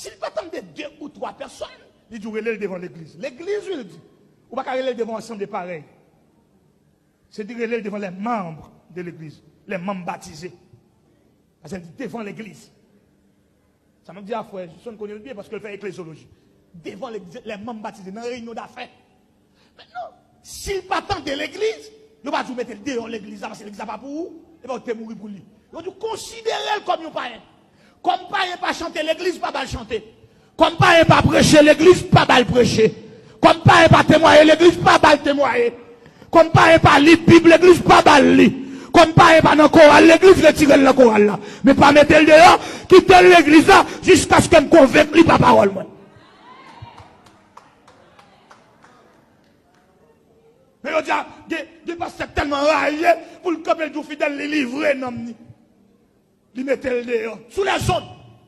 S'il pas tant de 2 ou 3 personnes, il dit relève devant l'église. L'église, il dit, ou pas relève devant ensemble de pareil. C'est dire relève devant les membres de l'église, les membres baptisés. Parce qu'elle dit devant l'église. Ça m'a dit à frère, je ne connais bien parce qu'elle fait ecclésiologie. Devant les membres baptisés, dans une réunion d'affaires. Maintenant, s'il pas tant de l'église, nous ne pas vous mettre dehors l'église parce que l'église n'a pas pour vous, et bien vous mourir pour lui. Vous devez considérer comme un païen. Comme païen pas chanter l'église, pas mal chanter. Comme païen pas prêcher l'église, pas mal prêcher. Comme païen pas témoigner l'église, pas mal témoigner. Comme païen pas lire Bible l'église, pas mal lire. Comme païen pas dans le choral l'église, le tirer dans le choral là. Mais pas mettre le dehors, quitter l'église là, jusqu'à ce qu'elle me convainque lui, pas parole. Mais on dit, il passe tellement raillé pour le couple du fidèle, les livrer, non. Il mettait le dehors, sous la zone.